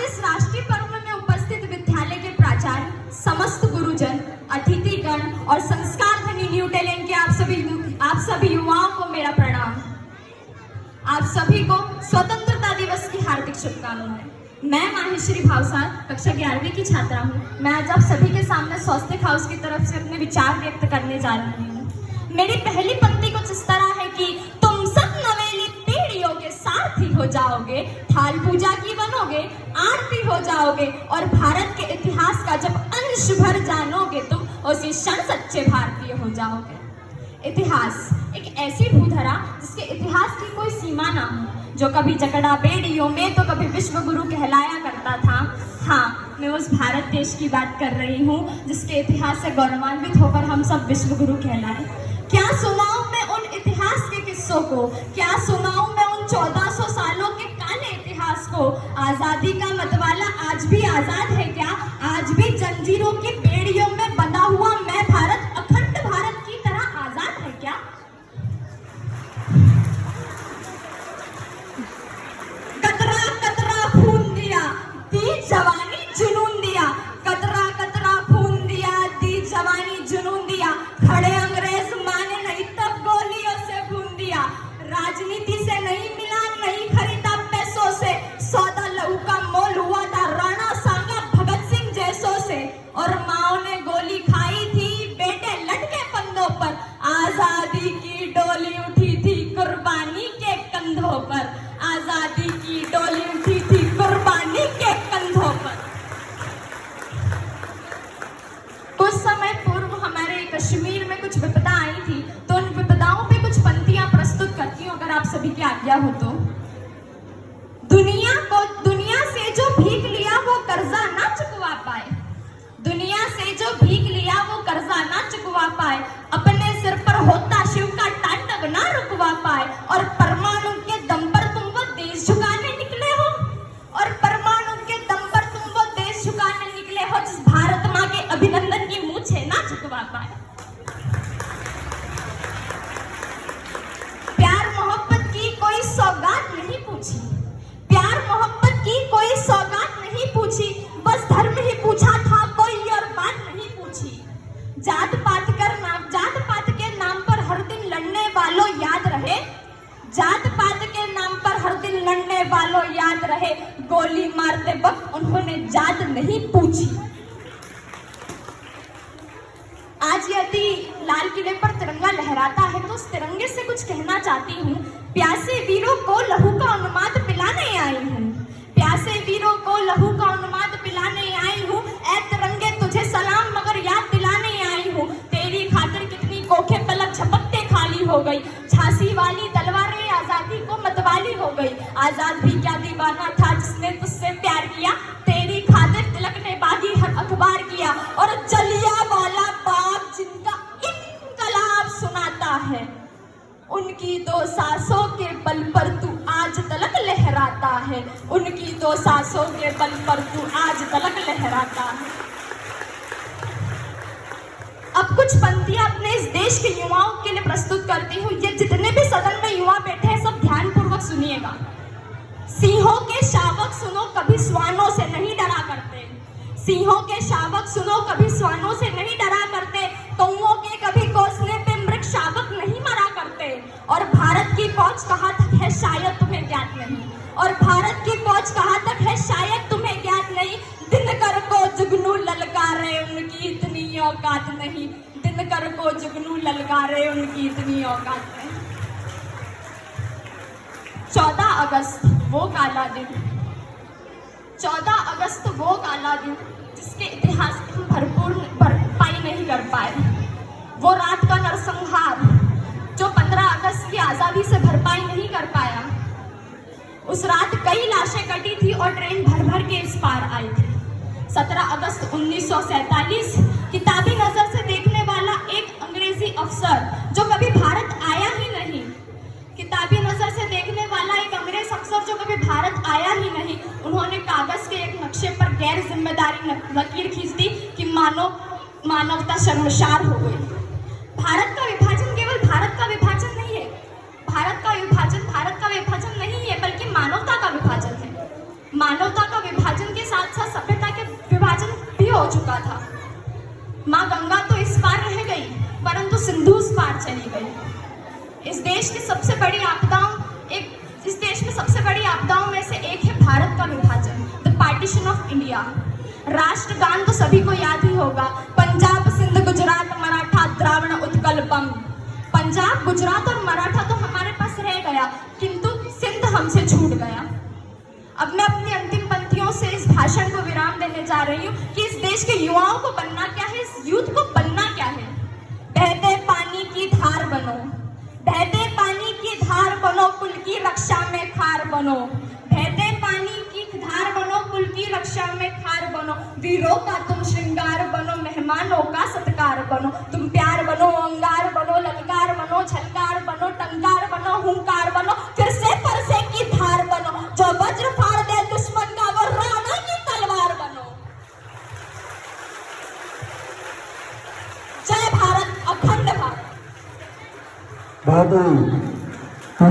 इस राष्ट्रीय पर्व में उपस्थित विद्यालय के प्राचार्य, समस्त गुरुजन, अतिथिगण और संस्कार धनी न्यू टैलेंट के आप सभी युवाओं को मेरा प्रणाम। आप सभी को स्वतंत्रता दिवस की हार्दिक शुभकामनाएं। मैं माहेश्वरी भावसार कक्षा 11वीं की छात्रा हूँ। मैं आज आप सभी के सामने स्वस्तिक हाउस की तरफ से अपने विचार व्यक्त करने जा रही हूँ। मेरी पहली पंक्ति कुछ इस तरह है कि तुम सब नवेली पीढ़ियों के सारथी हो जाओगे, थाल पूजा की बनोगे, आरती हो जाओगे और भारत के इतिहास का जब अंश भर जानोगे तुम उसी क्षण सच्चे भारतीय हो जाओगे। इतिहास एक ऐसी भूधरा जिसके इतिहास की कोई सीमा ना हो, जो कभी जकड़ा बेड़ियों में तो कभी विश्व गुरु कहलाया करता था। हाँ, मैं उस भारत देश की बात कर रही हूँ जिसके इतिहास से गौरवान्वित होकर हम सब विश्व गुरु कहलाए। क्या सुनाऊं मैं उन इतिहास के किस्सों को, क्या सुनाऊं मैं उन 1400 सालों के काले इतिहास को। आजादी का मतवाला आज भी आजाद है क्या? आज भी जंजीरों की बेड़ियों में बंधा हुआ मैं भारत अखंड भारत की तरह आजाद है क्या? कतरा कतरा खून दिया, दी जवानी जुनून दिया, कतरा कतरा खून दिया, दी जवानी जुनून दिया, खड़े अंग्रेज माने नहीं तब गोलियों से भून दिया, राजनीति से नहीं मिला, नहीं खरीदा पैसों से, सौदा लहू का मोल हुआ था राणा सांगा भगत सिंह जैसों से, और माओ ने गोली खाई थी बेटे लटके कंधों पर, आजादी की डोली उठी थी कुर्बानी के कंधों पर, आजादी की डोली उठी थी कुर्बानी के कंधों पर। कुछ समय पूर्व हमारे कश्मीर में कुछ विपदा आई थी, तो उन विपदाओं पे कुछ पंक्तियां प्रस्तुत करती हूँ अगर आप सभी की आज्ञा हो तो। दुनिया से जो भीख लिया वो कर्जा ना चुकवा पाए, दुनिया से जो भीख लिया वो कर्जा ना चुकवा पाए, अपने सिर पर होता शिव का तांडव ना रुकवा पाए, और परमाणु के दम पर तुम वो देश झुकाने निकले हो, और परमाणु के दम पर तुम वो देश झुकाने निकले हो जिस भारत माँ के अभिनंदन की मूछें ना झुकवा पाए। प्यार मोहब्बत की कोई सौगात नहीं पूछी, प्यार मोहब्बत की कोई सौगात नहीं पूछी, बस धर्म ही पूछा था कोई और बात नहीं पूछी। जात पात के नाम पर हर दिन लड़ने वालों याद रहे, जात पात के नाम पर हर दिन लड़ने वालों याद रहे, गोली मारते वक्त उन्होंने जात नहीं पूछी। आज यदि लाल किले पर तिरंगा लहराता है तो उस तिरंगे से कुछ कहना चाहती हूँ। प्यासे वीरों को लहू का उन्माद पिलाने आई हूँ, प्यासे वीरों को लहू का उन्माद पिलाने आई हूँ, ऐ तिरंगे तुझे सलाम मगर याद दिलाने आई हूँ, तेरी खातिर कितनी कोखे पलक झपकते खाली हो गई, झांसी वाली तलवारें आजादी को मतवाली हो गई, आजाद भी क्या दीवाना था जिसने तुझसे प्यार किया, तेरी खातिर तिलक ने बागी हर अखबार किया, और जलियांवाला बाग जिनका इनकलाब सुनाता है, उनकी दो सांसों के बल पर तू आज तलक लहराता है, उनकी दो सांसों के बल पर तू आज तलक लहराता है। अब कुछ पंक्तियां अपने इस देश के युवाओं के लिए प्रस्तुत करती हूँ। ये जितने भी सदन में युवा बैठे हैं सब ध्यानपूर्वक सुनिएगा। सिंहों के शावक सुनो कभी श्वानों से नहीं डरा करते, सिंहों के शावक सुनो कभी श्वानों से नहीं डरा करते, कौओं के कभी घोंसले पे मृग शावक नहीं मरा करते, और भारत की फौज कहाँ तक है शायद तुम्हें ज्ञात नहीं, और भारत की फौज कहाँ तक है शायद तुम्हें ज्ञात नहीं, दिनकर को जुगनू ललकारे उनकी इतनी औकात नहीं, दिनकर को जुगनू ललकारे उनकी इतनी औकात नहीं। 14 अगस्त वो काला दिन, 14 अगस्त वो काला दिन जिसके इतिहास की हम भरपूर भरपाई नहीं कर पाए, वो रात का नरसंहार जो 15 अगस्त की आजादी से भरपाई नहीं कर पाया। उस रात कई लाशें कटी थी और ट्रेन भर भर के इस पार आई थी। 17 अगस्त 1947 किताबी नजर से देखने वाला एक अंग्रेजी अफसर जो कभी भारत आया ही नहीं, किताबी नजर से देखने वाला एक अंग्रेज अफसर जो कभी भारत आया ही नहीं, उन्होंने कागज के एक नक्शे पर गैर जिम्मेदारी लकीर खींच दी कि मानवता शर्मसार हो गई। भारत का विभाजन केवल भारत का विभाजन नहीं है, भारत का विभाजन नहीं है बल्कि मानवता का विभाजन है। मानवता का विभाजन के माँ गंगा तो इस पार रह गई, परंतु सिंधु उस पार चली गई। इस देश में सबसे बड़ी आपदाओं में से एक है भारत का विभाजन, द पार्टीशन ऑफ इंडिया। राष्ट्रगान तो सभी को याद ही होगा, पंजाब सिंध गुजरात मराठा द्राविड़ उत्कल बंग। पंजाब, गुजरात और मराठा तो हमारे पास रह गया, किंतु सिंध हमसे छूट गया। अब मैं अपनी अंतिम पंक्तियों से इस भाषण को विराम देने जा रही हूँ कि इस देश के युवाओं को बनना क्या है, इस यूथ को बनना क्या है। बहते पानी की धार बनो, बहते पानी की धार बनो, कुल की रक्षा में खार बनो। बहते पानी की धार बनो, कुल की रक्षा में खार बनो। वीरों का तुम श्रृंगार बनो, मेहमानों का सत्कार बनो। तुम प्यार बनो, अंगार बनो, ललकार बनो, झलकार बनो, टंकार बनो, हुंकार बनो, फिर से परसे की धार बनो। जो वज्र फाड़ दे दुश्मन का, वो राणा की तलवार बनो। जय भारत, अखंड भारत। बहुत